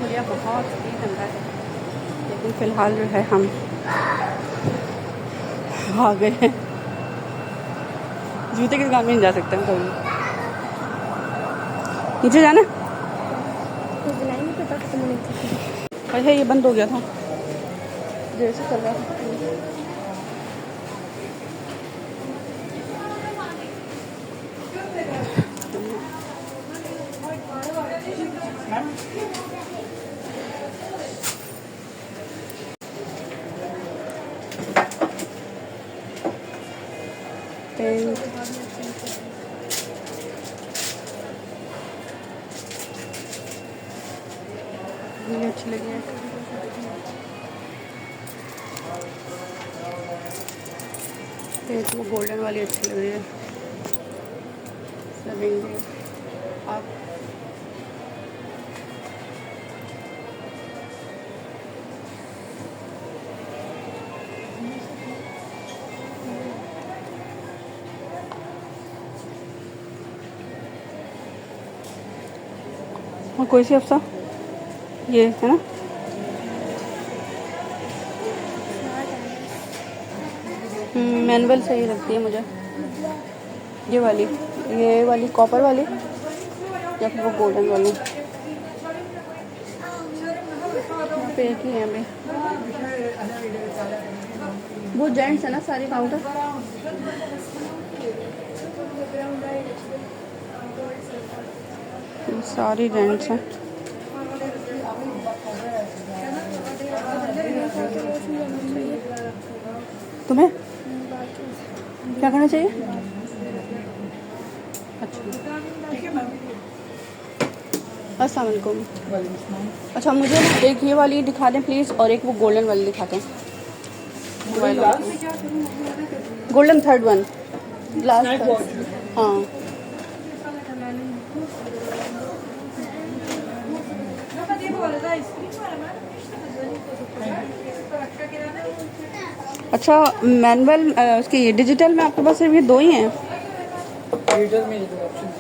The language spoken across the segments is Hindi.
मुझे बहुत ही गंदा है, लेकिन फ़िलहाल जो है हम आ गए हैं। जूते की दुकान में नहीं जा सकते हम कभी। नीचे जाना है, ये बंद हो गया था, देर से चल रहा था। ये अच्छी लगी है। एक वो गोल्डन वाली अच्छी लग रही है। सभी आप और कोई सी अफसा ये है ना, मैनुअल सही लगती है मुझे। ये वाली कॉपर वाली या फिर वो गोल्डन वाली। यहाँ पे एक ही है अभी। वो जेंट्स है ना सारे काउंटर। सारी जेंट्स हैं। तुम्हें क्या करना चाहिए? अच्छा, अस्सलाम वालेकुम। अच्छा, मुझे एक ये वाली दिखा दें प्लीज़, और एक वो गोल्डन वाली दिखा दें। Golden third one, last. हाँ, अच्छा मैनुअल उसकी डिजिटल में आपके पास सिर्फ ये दो ही हैं? डिजिटल में दो ऑप्शन है।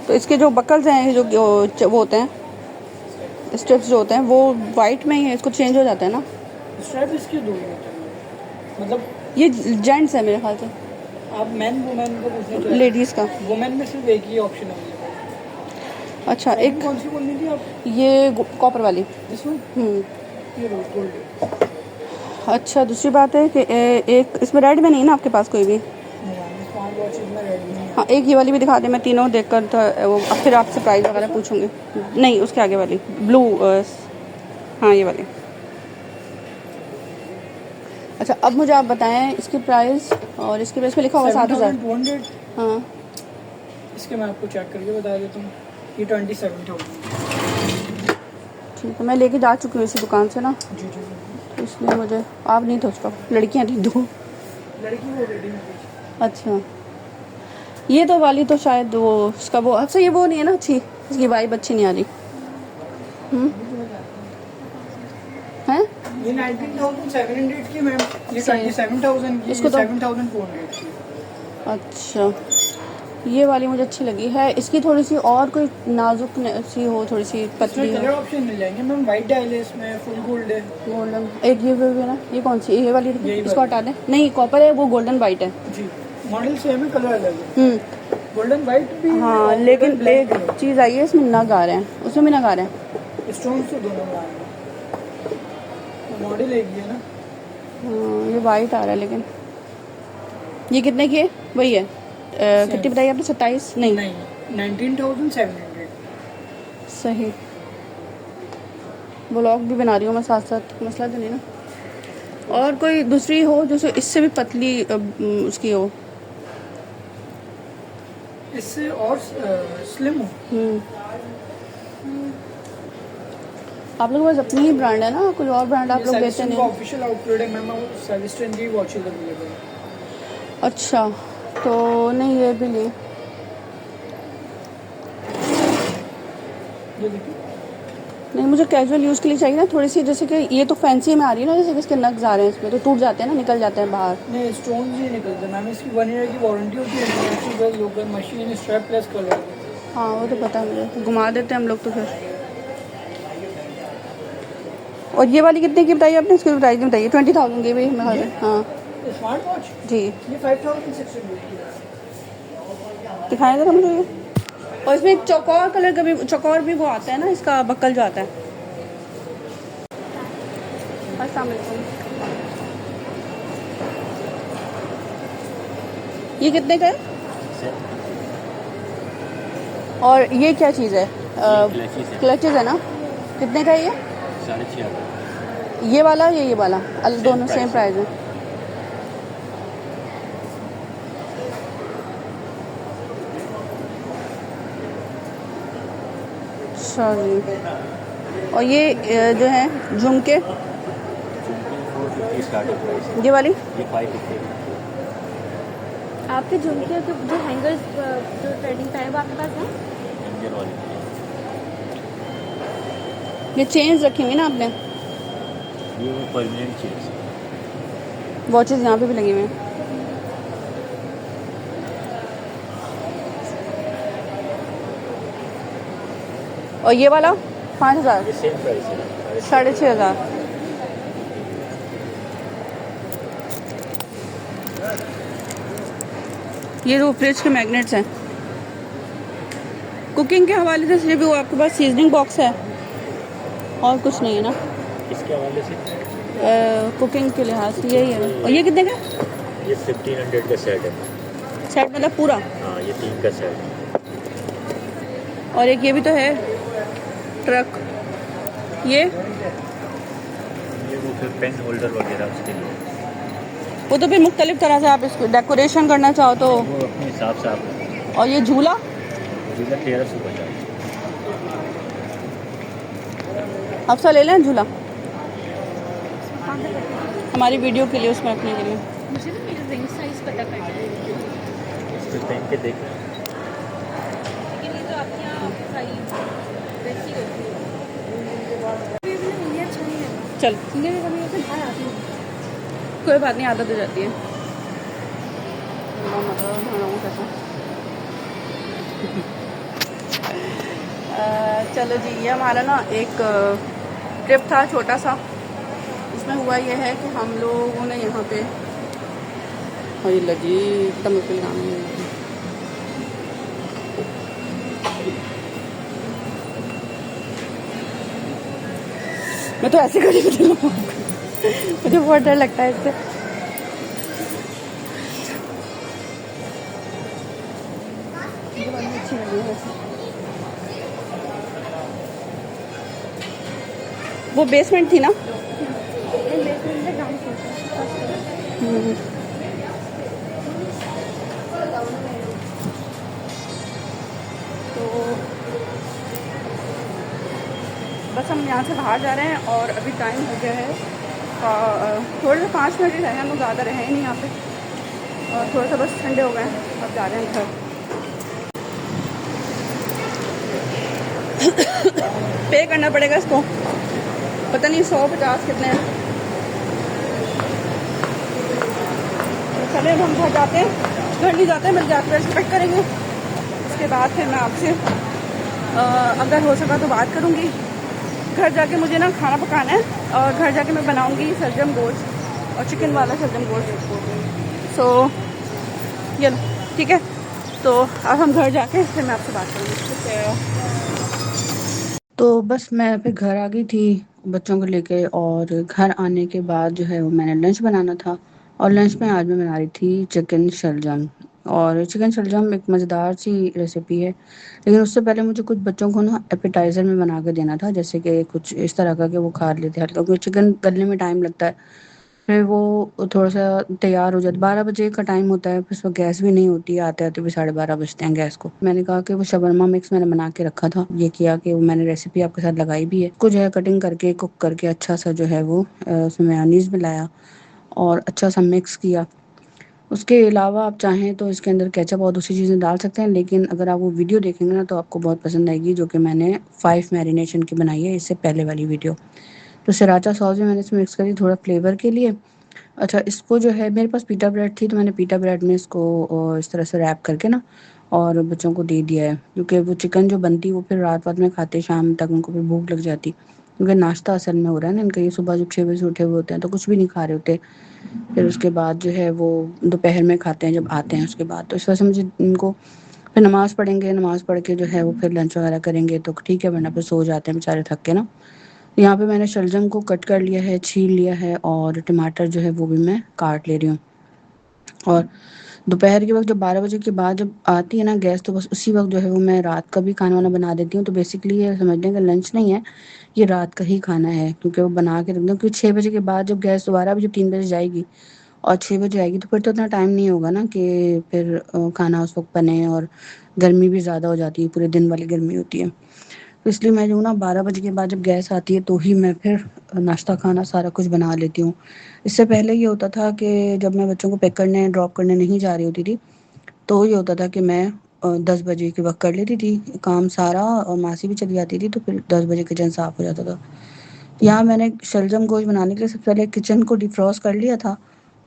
तो इसके जो बकल्स हैं, जो वो होते हैं, स्ट्रिप्स जो होते हैं, वो वाइट में ही है, इसको चेंज हो जाता है ना? स्ट्रैप इसके दो होते हैं, मतलब ये जेंट्स है मेरे ख्याल से। आप वुमेन को पूछना चाहिए। लेडीज़ का वुमेन में सिर्फ एक ही ऑप्शन है। अच्छा, एक कौन सी बोलनी थी आप? ये कॉपर वाली। This one? ये गोल्ड। अच्छा, दूसरी बात है कि एक इसमें रेड में नहीं ना आपके पास कोई भी? स्मार्ट वॉच में रेड नहीं है। हाँ, एक ये वाली भी दिखा दें, मैं तीनों देखकर वो अब फिर आपसे प्राइस वगैरह पूछूंगी। नहीं, उसके आगे वाली ब्लू, हाँ ये वाली। अच्छा, अब मुझे आप बताएं इसकी प्राइस, और इसके प्राइस में लिखा होगा 7,000। हाँ, इसके मैं आपको चेक करके बता देता हूँ। ये 27,000। ठीक है, मैं लेके जा चुकी हूँ इसी दुकान से ना, जी जी, तो इसलिए मुझे आप नहीं थे उस वक्त, लड़कियाँ थी दो। लड़की वो रेडी में। अच्छा, ये तो वाली तो शायद वो उसका वो, अच्छा ये वो नहीं है ना अच्छी, इसकी वाइब अच्छी नहीं आ रही। हैं? ये 19,700 की मैम, ये सही। 27,000 की, इसको तो 7,400 की। अच्छा, ये वाली मुझे अच्छी लगी है। इसकी थोड़ी सी और कोई नाजुक सी हो, थोड़ी सी पतली इसमें हो। कलर ऑप्शन मिल जाएंगे मैम। वाइट डायल है इसमें, फुल गोल्ड है। गोल्डन एक ये भी है ना, ये कौन सी, ये वाली यही इसको हटा दें। नहीं, कॉपर है, वो गोल्डन वाइट है। जी, मॉडल सेम है, कलर अलग है। गोल्डन वाइट भी। हाँ, लेकिन एक चीज़ आई है, इसमें नग आ रहे हैं, उसमें भी नग आ रहे हैं। स्टोन से दोनों में आएंगे, मॉडल एक ही है ना। हाँ, ये वाइट आ रहा है, लेकिन ये कितने की है? वही है, कितनी बताई आपने? 27? नहीं, 19,700। सही। ब्लॉग भी बना रही हूँ मैं साथ साथ, मसला तो नहीं ना? और कोई दूसरी हो जो इससे भी पतली उसकी हो? इससे और स्लिम हो। आप लोगों के पास अपनी ही ब्रांड है ना, कोई और ब्रांड आप लोग लेते नहीं? ऑफिशियल आउटलेट है मैम, सेलिस्टन की वॉचेस अवेलेबल है। अच्छा, तो नहीं ये भी ले। नहीं, मुझे कैजुअल यूज़ के लिए चाहिए ना थोड़ी सी, जैसे कि ये तो फैंसी में आ रही है ना, जैसे कि इसके नग्स आ रहे हैं, इसमें तो टूट जाते हैं ना, निकल जाते हैं बाहर। नहीं, स्टोन ही निकलते मैम। इसकी 1 ईयर की वारंटी होती है। International local machine strap plus colour. हाँ, वो तो पता है मुझे, घुमा देते हैं हम लोग तो फिर। और ये वाली कितने की बताई आपने? इसकी प्राइस नहीं बताइए। 20,000 की भी मेरे ख्याल से। हाँ स्मार्ट वॉच जी, ये 5600 की है। दिखाएं ज़रा मुझे ये। और इसमें एक चौकोर कलर का भी, चौकोर भी वो आता है ना, इसका बक्कल जो आता है। अस्सलाम वालेकुम। ये कितने का है? और ये क्या चीज़ है? क्लचेज है ना? कितने का है ये? 6,500। ये वाला या ये वाला? दोनों सेम प्राइस है। अच्छा जी। और ये जो है झुमके, 450 स्टार्टिंग प्राइस है। ये वाली ये 550 आपके झुमके जो हैंगर्स जो ट्रेंडिंग पे है वो आपके पास है? एंजल वाली। ये चेन्स रखी हुई ना आपने? ये वो परमानेंट चीज़। वॉचेस यहाँ पे भी लगे हुए हैं। और ये वाला 5,000, ये सेम प्राइस है। 6,500। ये जो फ्रिज के मैग्नेट्स हैं, कुकिंग के हवाले से सिर्फ वो आपके पास सीजनिंग बॉक्स है और कुछ नहीं है ना? इसके हवाले से कुकिंग के लिहाज से यही है। और ये कितने का? ये 1500 का सेट है। सेट मतलब पूरा? हाँ, ये 3 का सेट है। और एक ये भी तो है ट्रक, ये वो फिर पेन होल्डर वगैरह उसके लिए। वो तो फिर मुख्तलिफ तरह से आप इसको डेकोरेशन करना चाहो तो। वो अपने हिसाब से आप और ये झूला, जिला 1350। अफसा ले लें झूला हमारी वीडियो के लिए, उसमें रखने के लिए। मुझे ना मेरा रिंग साइज पता करना है, इसको पहन के देख। लेकिन ये तो आपके यहाँ साइज वैसी होती है। ये अच्छा नहीं है। चल ये कभी ऐसे बाहर आती है। कोई बात नहीं, आदत हो जाती है। चलो जी, ये हमारा ना एक ट्रिप था छोटा सा। इसमें हुआ ये है कि हम लोगों ने यहाँ पे लगी एकदम मुश्किल काम है। मैं तो ऐसे खड़ी होती हूँ, मुझे बहुत डर लगता है इससे। ये वाली अच्छी लगी है वैसे। वो बेसमेंट थी ना? हम्म। तो बस हम यहाँ से बाहर जा रहे हैं और अभी टाइम हो गया है थोड़े से 5 मिनट ही रहे हैं, हम लोग ज़्यादा रहे ही नहीं यहाँ पे। और थोड़ा सा बस ठंडे हो गए हैं, अब जा रहे हैं घर। पे करना पड़ेगा इसको, पता नहीं 150 कितने हैं। चले अब हम घर जाते हैं, घर नहीं जाते हैं, मिल जाते हैं, एक्सपेक्ट करेंगे। उसके बाद फिर मैं आपसे अगर हो सका तो बात करूँगी। घर जाके मुझे ना खाना पकाना है और घर जाके मैं बनाऊँगी सलजम गोश्त और चिकन वाला सलजम गोश्त। सो ये ठीक है, तो अब हम घर जाके फिर मैं आपसे बात करूँगी। तो बस मैं फिर घर आ गई थी बच्चों को लेके, और घर आने के बाद जो है वो मैंने लंच बनाना था। और लंच में आज मैं बना रही थी चिकन शलजम। और चिकन शलजम एक मज़ेदार सी रेसिपी है, लेकिन उससे पहले मुझे कुछ बच्चों को ना एपेटाइज़र में बना के देना था, जैसे कि कुछ इस तरह का कि वो खा लेते हैं, क्योंकि चिकन गलने में टाइम लगता है। फिर वो थोड़ा सा तैयार हो जाता, 12 बजे का टाइम होता है, फिर वो गैस भी नहीं होती है, आते आते भी 12:30 बजते हैं गैस को। मैंने कहा कि वो शवरमा मिक्स मैंने बना के रखा था, ये किया कि वो मैंने रेसिपी आपके साथ लगाई भी है। कुछ जो है कटिंग करके कुक करके अच्छा सा जो है वो उसमें मेयोनीज मिलाया और अच्छा सा मिक्स किया। उसके अलावा आप चाहें तो इसके अंदर केचप और दूसरी चीज़ें डाल सकते हैं, लेकिन अगर आप वो वीडियो देखेंगे ना तो आपको बहुत पसंद आएगी, जो कि मैंने 5 मैरिनेशन की बनाई है इससे पहले वाली वीडियो। तो सराचा सॉस भी मैंने इसमें मिक्स करी थोड़ा फ्लेवर के लिए। अच्छा, इसको जो है मेरे पास पीटा ब्रेड थी, तो मैंने पीटा ब्रेड में इसको इस तरह से रैप करके ना और बच्चों को दे दिया है, क्योंकि वो चिकन जो बनती वो फिर रात में खाते, शाम तक उनको फिर भूख लग जाती। क्योंकि नाश्ता असल में हो रहा है ना इनका, ये सुबह जब 6 बजे से उठे हुए होते हैं तो कुछ भी नहीं खा रहे होते। फिर उसके बाद जो है वो दोपहर में खाते हैं जब आते हैं उसके बाद। तो इस वजह से मुझे इनको फिर नमाज़ पढ़ेंगे, नमाज़ पढ़ के जो है वो फिर लंच वगैरह करेंगे तो ठीक है, वरना फिर सो जाते हैं बेचारे थक के ना। यहाँ पे मैंने शलजम को कट कर लिया है, छील लिया है, और टमाटर जो है वो भी मैं काट ले रही हूँ। और दोपहर के वक़्त जब 12 बजे के बाद जब आती है ना गैस, तो बस उसी वक़्त जो है वो मैं रात का भी खाना-वाना बना देती हूँ। तो बेसिकली ये समझ लें कि लंच नहीं है, ये रात का ही खाना है, क्योंकि वो बना के रख दूँ, क्योंकि 6 बजे के बाद जब गैस दोबारा भी जब 3 बजे जाएगी और 6 बजे आएगी तो फिर तो इतना टाइम नहीं होगा ना कि फिर खाना उस वक़्त बने, और गर्मी भी ज़्यादा हो जाती है, पूरे दिन वाली गर्मी होती है। तो इसलिए मैं जो हूँ ना 12 बजे के बाद जब गैस आती है तो ही मैं फिर नाश्ता खाना सारा कुछ बना लेती हूँ। इससे पहले ये होता था कि जब मैं बच्चों को पिक करने ड्रॉप करने नहीं जा रही होती थी, तो ये होता था कि मैं 10 बजे के वक़्त कर लेती थी काम सारा, और मासी भी चली जाती थी तो फिर 10 बजे किचन साफ़ हो जाता था। यहाँ मैंने शलजम गोश्त बनाने के लिए सबसे पहले किचन को डिफ्रॉस्ट कर लिया था,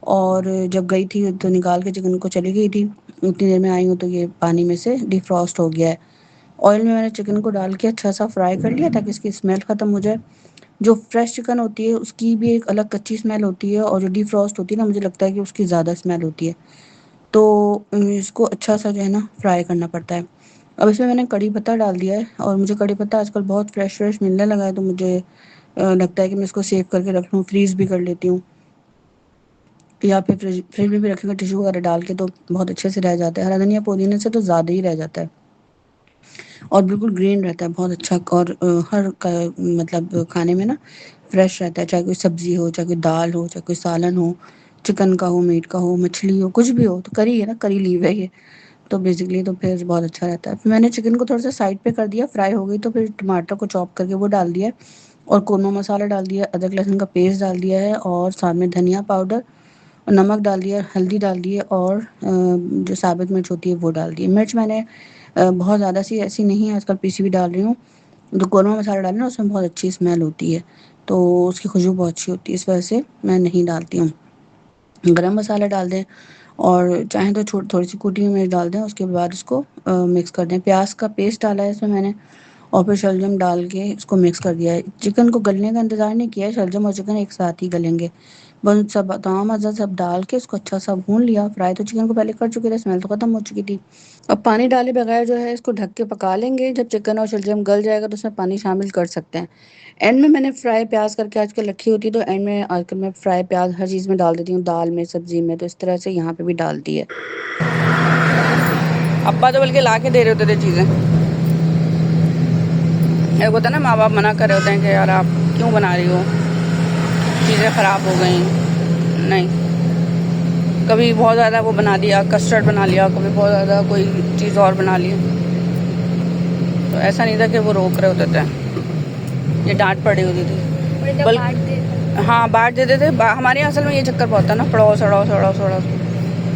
और जब गई थी तो निकाल के चिकन को चली गई थी। उतनी देर में आई हूँ तो ये पानी में से डिफ्रॉस्ट हो गया है। ऑयल में मैंने चिकन को डाल के अच्छा सा फ्राई कर लिया ताकि इसकी स्मेल ख़त्म हो जाए। जो फ्रेश चिकन होती है उसकी भी एक अलग कच्ची स्मेल होती है, और जो डिफ्रॉस्ट होती है ना, मुझे लगता है कि उसकी ज़्यादा स्मेल होती है। तो इसको अच्छा सा जो है ना फ्राई करना पड़ता है। अब इसमें मैंने कड़ी पत्ता डाल दिया है, और मुझे कड़ी पत्ता आजकल बहुत फ्रेश मिलने लगा है, तो मुझे लगता है कि मैं इसको सेव करके रख लूँ, फ्रीज़ भी कर लेती हूँ, या फिर फ्रिज में भी रखेंगे टिश्यू वगैरह डाल के तो बहुत अच्छे से रह जाता है। हरा धनिया पुदीने से तो ज़्यादा ही रह जाता है, और बिल्कुल ग्रीन रहता है बहुत अच्छा, और हर मतलब खाने में ना फ्रेश रहता है, चाहे कोई सब्जी हो, चाहे कोई दाल हो, चाहे कोई सालन हो, चिकन का हो, मीट का हो, मछली हो, कुछ भी हो। तो करी है ना, करी लीव है ये, तो बेसिकली तो फिर बहुत अच्छा रहता है। फिर मैंने चिकन को थोड़ा सा साइड पे कर दिया, फ्राई हो गई तो फिर टमाटर को चॉप करके वो डाल दिया, और कोरमा मसाला डाल दिया, अदरक लहसुन का पेस्ट डाल दिया है, और साथ में धनिया पाउडर और नमक डाल दिया, हल्दी डाल दी है, और जो साबित मिर्च होती है वो डाल दी है। मिर्च मैंने बहुत ज़्यादा सी ऐसी नहीं है, आजकल पीसी भी डाल रही हूँ। जो कोरमा मसाला डालें ना उसमें बहुत अच्छी स्मेल होती है, तो उसकी खुशबू बहुत अच्छी होती है, इस वजह से मैं नहीं डालती हूँ। गरम मसाला डाल दें, और चाहें तो थोड़ी सी कुटी हुई मिर्च डाल दें। उसके बाद उसको मिक्स कर दें। प्याज का पेस्ट डाला है इसमें मैंने, और फिर शलजम डाल के इसको मिक्स कर दिया है। चिकन को गलने का इंतज़ार नहीं किया है, शलजम और चिकन एक साथ ही गलेंगे। बस सब तमाम अज़ा सब डाल के इसको अच्छा सा भून लिया। फ्राई तो चिकन को पहले कर चुके थे, स्मेल तो ख़त्म हो चुकी थी। अब पानी डाले बगैर जो है इसको ढक के पका लेंगे। जब चिकन और शलजम गल जाएगा तो उसमें पानी शामिल कर सकते हैं। एंड में मैंने फ्राई प्याज करके आजकल रखी होती है, तो एंड में आजकल मैं फ्राई प्याज हर चीज़ में डाल देती हूँ, दाल में, सब्जी में, तो इस तरह से यहाँ पे भी डाल दी है। अब्बा तो बल्कि ला के दे रहे होते थे चीज़ें। एक होता है ना, माँ बाप मना कर रहे होते हैं कि यार आप क्यों बना रही हो, चीज़ें ख़राब हो गई। नहीं, कभी बहुत ज़्यादा वो बना दिया, कस्टर्ड बना लिया, कभी बहुत ज़्यादा कोई चीज़ और बना ली, तो ऐसा नहीं था कि वो रोक रहे होते थे, ये डांट पड़ी होती थी। हाँ, बांट देते थे। हमारे यहाँ असल में ये चक्कर बहुत था ना, पड़ाओ सड़ाओ सड़ाओ सड़ाओ,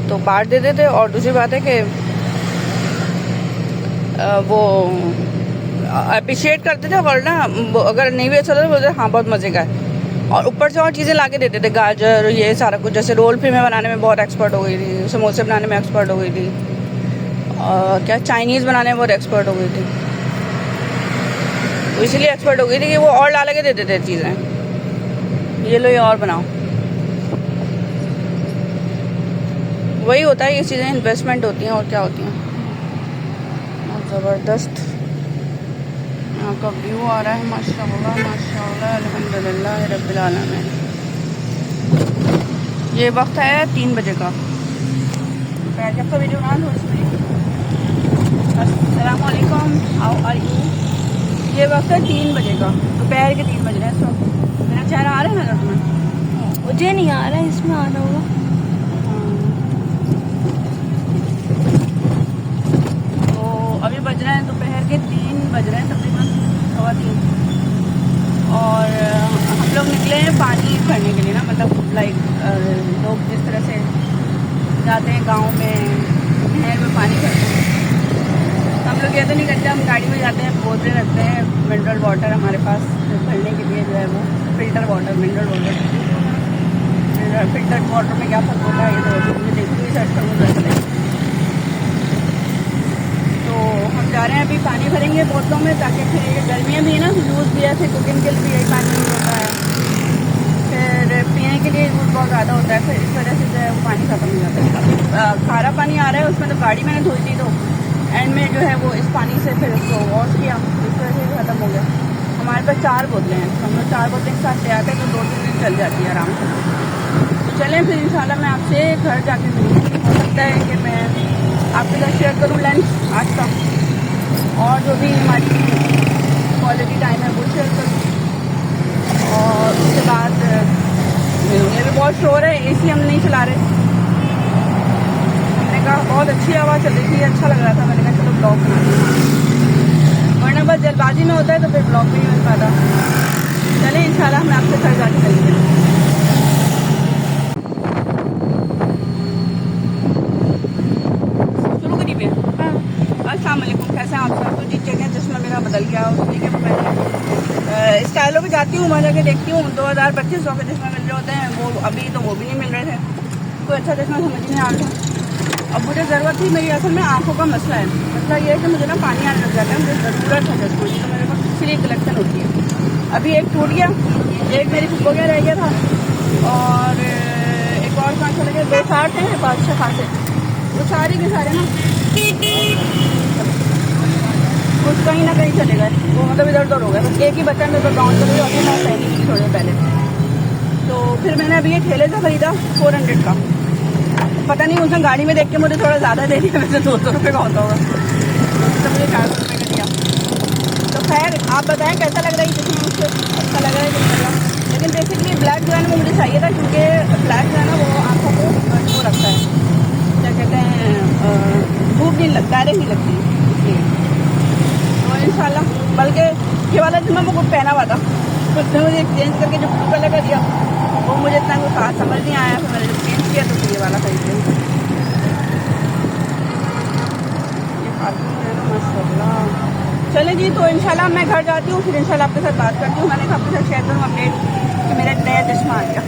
तो बांट देते थे। और दूसरी बात है कि वो अप्रिशिएट करते थे, और ना अगर नहीं भी अच्छा था तो बोलते हाँ बहुत मज़े का है। और ऊपर से और चीज़ें ला के देते थे, गाजर, ये सारा कुछ। जैसे रोल फिल्में बनाने में बहुत एक्सपर्ट हो गई थी, समोसे बनाने में एक्सपर्ट हो गई थी, और क्या चाइनीज़ बनाने में बहुत एक्सपर्ट हो गई थी। तो इसलिए एक्सपर्ट हो गई थी कि वो और ला के देते थे चीज़ें, ये लो ये और बनाओ। वही होता है, ये चीज़ें इन्वेस्टमेंट होती हैं और क्या होती हैं। और ज़बरदस्त यहाँ का व्यू आ रहा है, माशाल्लाह माशाल्लाह, अल्हम्दुलिल्लाह रब्बिल आलमीन। ये वक्त है 3 बजे का। जब का वीडियो ऑन हो अस्सलाम वालेकुम, हाउ आर यू। ये वक्त है 3 बजे का, दोपहर के 3 बज रहे हैं इस वक्त। मेरा चेहरा आ रहा है नजर तुम्हें? मुझे नहीं आ रहा है, इसमें आ रहा होगा। तो अभी बज रहे हैं दोपहर के 3 बज रहे हैं तकरीबन, 3:15। और हम लोग निकले हैं पानी भरने के लिए ना, मतलब लाइक लोग जिस तरह से जाते हैं गांव में नहर में पानी भरते हैं, हम लोग ये तो नहीं करते। हम गाड़ी में जाते हैं, बोतलें रखते हैं, मिनरल वाटर हमारे पास भरने के लिए जो है वो filter water, mineral water. Filter water में क्या फ़र्क होता है ये तो मुझे देखो ही सर्च करूँगा। तो हम जा रहे हैं अभी पानी भरेंगे बोतलों में, ताकि फिर ये गर्मियाँ भी है ना, यूज़ भी है, फिर कुकिंग के लिए भी यही पानी यूज़ होता है, फिर पीने के लिए यूज़ बहुत ज़्यादा होता है, फिर इस वजह से जो है वो पानी ख़त्म हो जाता है। अभी खारा पानी आ रहा है, उसमें तो गाड़ी मैंने धोई थी, तो एंड में जो है वो इस पानी से फिर उसको वॉश किया, इस वजह से ख़त्म हो गया। हमारे पास 4 बोतलें हैं, हम लोग 4 बोतलें के साथ ले आते हैं, तो 2-3 दिन चल जाती है आराम से। तो चलें फिर इंशाल्लाह मैं आपसे घर जाके मिलूँगी। हो सकता है कि मैं आपके साथ शेयर करूँ लंच आज का, और जो भी हमारी क्वालिटी टाइम है वो शेयर करूँ, और उसके बाद मिलूँगी। अभी बहुत शोर है, AC हम नहीं चला रहे, हमने कहा बहुत अच्छी आवाज़ चल रही थी, अच्छा लग रहा था, मैंने कहा चलो ब्लॉग बना दूँ, वरना बस जल्दबाजी में होता है तो फिर ब्लॉग भी नहीं बन पाता। चलें इंशाल्लाह मैं आपसे घर जाके मिलूँगी। अस्सलाम वालेकुम, कैसे हैं आप सब? तो जी चेक चश्मा मेरा बदल गया, उसके लिए मैं स्टाइलों पे जाती हूँ, वहाँ जाके देखती हूँ 2000-2500 के चश्मे मिल रहे होते हैं, वो अभी तो वो भी नहीं मिल रहे थे, कोई अच्छा चश्मा समझ नहीं आ रहा। अब मुझे ज़रूरत थी, मेरी असल में आँखों का मसला है, मसला ये है कि मुझे ना पानी आने लग जाता है, मुझे ज़रूरत है चश्मा की, तो मेरे पास इसलिए कलेक्शन होती है। अभी एक टूट गया, एक मेरी फुप्पो का रह गया था, और एक और 5 चले गए, 2-4 थे मेरे पास अच्छे खासे, वो सारे के सारे ना कुछ कहीं ना कहीं चले गए, वो मतलब इधर उधर हो गए, बस एक ही बच्चा मेरे को गाँव चले गया, मैं पहली थी थोड़े पहले। तो फिर मैंने अभी ये ठेले से ख़रीदा 400 का, पता नहीं उसने गाड़ी में देख के मुझे थोड़ा ज़्यादा दे दिया, वैसे 200 रुपये का होता होगा, तो मुझे 400 रुपये का दिया। तो खैर आप बताएं कैसा लग रहा है, जिसमें मुझसे अच्छा लग रहा है कि नहीं लग रहा। लेकिन बेसिकली ब्लैक जो है ना वो मुझे चाहिए था, क्योंकि ब्लैक जो है ना वो आँखों को वो रखता है, क्या कहते हैं, धूप नहीं लगता, डायरेक्ट नहीं लगती, इसलिए। तो इंशाल्लाह, बल्कि ये वाला जो मैं वो पहना हुआ था, उसने मुझे एक्सचेंज करके जो ब्लू कलर का दिया वो मुझे इतना कोई खास समझ नहीं आया, फिर मैंने जब चेंज किया तो फिर ये वाला खरीद लिया। ये खातून है ना माशाल्लाह। चलें जी, तो इंशाल्लाह मैं घर जाती हूँ, फिर इंशाल्लाह आपके साथ बात करती हूँ। मैंने कहा आपके साथ शेयर करूँ अपडेट कि मेरा नया चश्मा आ गया।